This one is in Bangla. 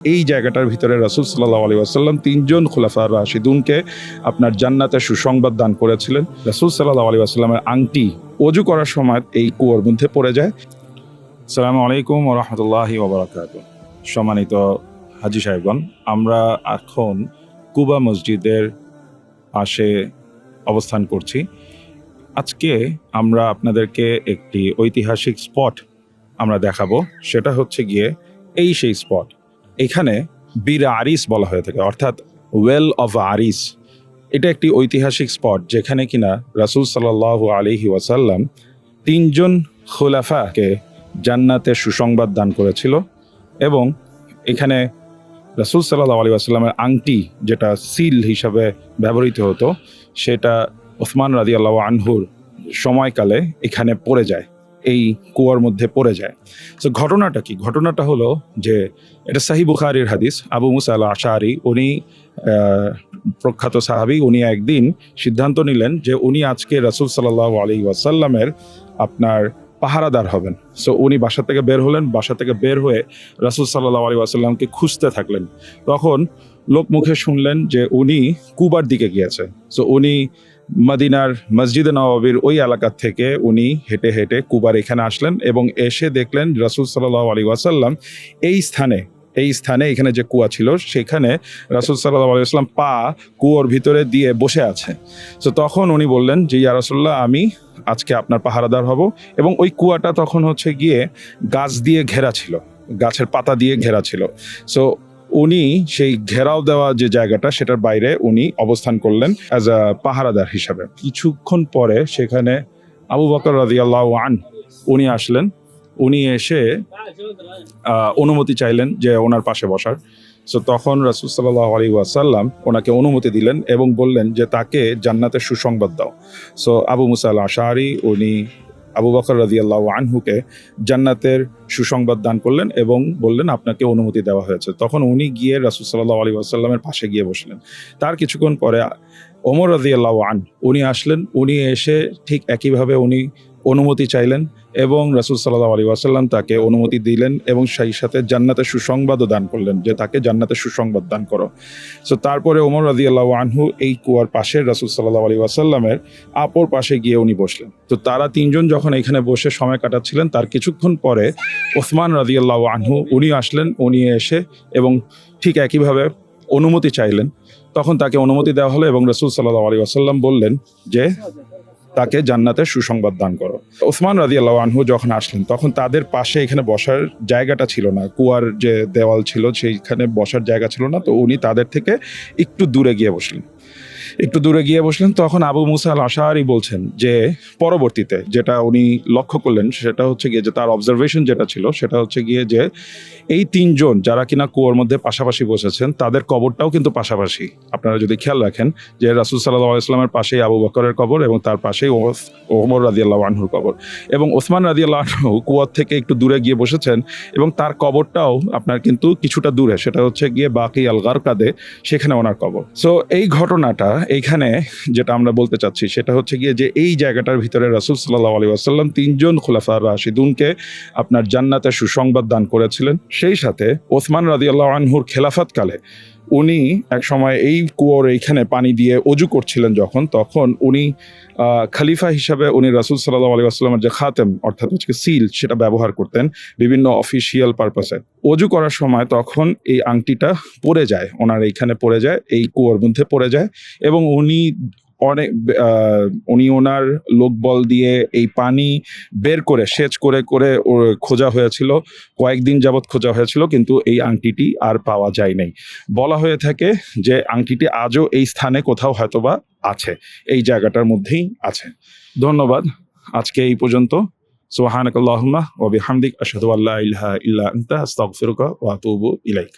এই জায়গাটার ভিতরে রাসূল সাল্লাল্লাহু আলাইহি ওয়াসাল্লাম তিনজন খুলাফা রাশিদুনকে আপনার জান্নাতের সুসংবাদ দান করেছিলেন। রাসূল সাল্লাল্লাহু আলাইহি ওয়াসাল্লামের আংটি ওযু করার সময় এই কুয়োর মধ্যে পড়ে যায়। আসসালামু আলাইকুম ওয়া রাহমাতুল্লাহি ওয়া বারাকাতুহু। সম্মানিত হাজী সাহেবগণ, আমরা এখন কুবা মসজিদের পাশে অবস্থান করছি। আজকে আমরা আপনাদেরকে একটি ঐতিহাসিক স্পট আমরা দেখাবো। সেটা হচ্ছে গিয়ে সেই স্পট। এখানে বীর আরিস বলা হয়ে থাকে, অর্থাৎ ওয়েল অফ আরিস। এটা একটি ঐতিহাসিক স্পট যেখানে কিনা রাসূল সাল্লাল্লাহু আলাইহি ওয়াসাল্লাম তিনজন খুলাফাকে জান্নাতের সুসংবাদ দান করেছিল এবং এখানে রাসূল সাল্লাল্লাহু আলাইহি ওয়াসাল্লামের আংটি যেটা সিল হিসাবে ব্যবহৃত হতো সেটা ওসমান রাদিয়াল্লাহু আনহুর সময়কালে এখানে পড়ে যায়, এই কুয়ার মধ্যে পড়ে যায়। তো ঘটনাটা কি? ঘটনাটা হলো যে এটা সহিহ বুখারীর হাদিস। আবু মুসা আল আশআরী উনি প্রখ্যাত সাহাবী, উনি একদিন সিদ্ধান্ত নিলেন যে উনি আজকে রাসূল সাল্লাল্লাহু আলাইহি ওয়াসাল্লামের আপনার পাহারাদার হবেন। সো উনি বাসা থেকে বের হলেন, বাসা থেকে বের হয়ে রাসূল সাল্লাল্লাহু আলাইহি ওয়াসাল্লামকে খুঁজতে থাকলেন। তখন লোক মুখে শুনলেন যে উনি কুবার দিকে গিয়েছে। সো উনি মদিনার মসজিদে নববীর ওই এলাকা থেকে উনি হেঁটে হেঁটে কুবার এখানে আসলেন এবং এসে দেখলেন রাসূল সাল্লাল্লাহু আলাইহি ওয়াসাল্লাম এই স্থানে এখানে যে কুয়া ছিল সেখানে রাসূল সাল্লাল্লাহু আলাইহি ওয়াসাল্লাম পা কুয়োর ভিতরে দিয়ে বসে আছে। তো তখন উনি বললেন যে ইয়া রাসূলুল্লাহ, আমি আজকে আপনার পাহারাদার হব। এবং ওই কুয়াটা তখন হচ্ছে গিয়ে গাছ দিয়ে ঘেরা ছিল, গাছের পাতা দিয়ে ঘেরা ছিল। সো উনি সেই ঘেরাও দেওয়া যে জায়গাটা সেটার বাইরে উনি অবস্থান করলেন অ্যাজ আ পাহারাদার হিসাবে। কিছুক্ষণ পরে সেখানে আবু বকর রাদিয়াল্লাহু আনহু উনি আসলেন। উনি এসে অনুমতি চাইলেন যে ওনার পাশে বসার। সো তখন রাসূল সাল্লাল্লাহু আলাইহি ওয়াসাল্লাম ওনাকে অনুমতি দিলেন এবং বললেন যে তাকে জান্নাতের সুসংবাদ দাও। সো আবু মুসা আল আশআরী উনি আবু বকর রাদিয়াল্লাহু আনহুকে জান্নাতের সুসংবাদ দান করলেন এবং বললেন আপনাকে অনুমতি দেওয়া হয়েছে। তখন উনি গিয়ে রাসূল সাল্লাল্লাহু আলাইহি ওয়াসাল্লামের পাশে গিয়ে বসলেন। তার কিছুক্ষণ পরে ওমর রাদিয়াল্লাহু আনহু উনি আসলেন। উনি এসে ঠিক একইভাবে উনি অনুমতি চাইলেন এবং রাসূল সাল্লাল্লাহু আলাইহি ওয়াসাল্লাম তাকে অনুমতি দিলেন এবং সেই সাথে জান্নাতের সুসংবাদও দান করলেন যে তাকে জান্নাতের সুসংবাদ দান করো। সো তারপরে ওমর রাদিয়াল্লাহু আনহু এই কুয়ার পাশে রাসূল সাল্লাল্লাহু আলাইহি ওয়াসাল্লামের অপর পাশে গিয়ে উনি বসলেন। তো তারা তিনজন যখন এখানে বসে সময় কাটাচ্ছিলেন তার কিছুক্ষণ পরে ওসমান রাদিয়াল্লাহু আনহু উনি আসলেন। উনি এসে এবং ঠিক একইভাবে অনুমতি চাইলেন। তখন তাকে অনুমতি দেওয়া হলো এবং রাসূল সাল্লাল্লাহু আলাইহি ওয়াসাল্লাম বললেন যে তাকে জান্নাতের সুসংবাদ দান করো। ওসমান রাদিয়াল্লাহু আনহু যখন আসলেন তখন তাদের পাশে এখানে বসার জায়গাটা ছিল না, কুয়ার যে দেওয়াল ছিল সেইখানে বসার জায়গা ছিল না। তো উনি তাদের থেকে একটু দূরে গিয়ে বসলেন। তখন আবু মুসা আল আশআরী বলছেন যে পরবর্তীতে যেটা উনি লক্ষ্য করলেন সেটা হচ্ছে গিয়ে যে তার অবজারভেশন যেটা ছিল সেটা হচ্ছে গিয়ে যে এই তিনজন যারা কিনা কুয়োর মধ্যে পাশাপাশি বসেছেন তাদের কবরটাও কিন্তু পাশাপাশি। আপনারা যদি খেয়াল রাখেন যে রাসূল সাল্লাল্লাহু আলাইহি ওয়াসাল্লামের পাশেই আবু বকরের কবর এবং তার পাশেই ওমর রাদিয়াল্লাহু আনহুর কবর এবং ওসমান রাদিয়াল্লাহু আনহু কুয়ার থেকে একটু দূরে গিয়ে বসেছেন এবং তার কবরটাও আপনার কিন্তু কিছুটা দূরে, সেটা হচ্ছে গিয়ে বাকি আল গারকাদে, সেখানে ওনার কবর। সো এই ঘটনাটা এইখানে যেটা আমরা বলতে চাচ্ছি সেটা হচ্ছে গিয়ে যে এই জায়গাটার ভিতরে রাসূল সাল্লাল্লাহু আলাইহি ওয়াসাল্লাম তিনজন খুলাফা রাশিদুনকে আপনার জান্নাতের সুসংবাদ দান করেছিলেন। সেই সাথে ওসমান রাদিয়াল্লাহু আনহুর খেলাফতকালে উনি এক সময় এই কুয়োর এইখানে পানি দিয়ে ওযু করছিলেন যখন, তখন উনি খলিফা হিসাবে উনি রাসূল সাল্লাল্লাহু আলাইহি ওয়াসাল্লামের যে খাতেম অর্থাৎ হচ্ছে সিল সেটা ব্যবহার করতেন বিভিন্ন অফিসিয়াল পারপাসে। ওযু করার সময় তখন এই আংটিটা পড়ে যায়, ওনার এইখানে পড়ে যায়, এই কুয়োর মধ্যে পড়ে যায় এবং উনি ওনার লোকবল দিয়ে এই পানি বের করে সেচ করে করে খোঁজা হয়েছিল, কয়েকদিন যাবৎ খোঁজা হয়েছিল, কিন্তু এই আংটিটি আর পাওয়া যায় নাই। বলা হয়ে থাকে যে আংটিটি আজও এই স্থানে কোথাও হয়তোবা আছে, এই জায়গাটার মধ্যেই আছে। ধন্যবাদ। আজকে এই পর্যন্ত। সুবহানাকাল্লাহুম্মা ওয়া বিহামদিক আশহাদু আল্লা ইলাহা ইল্লা আনতা আস্তাগফিরুকা ওয়া আতুবু ইলাইক।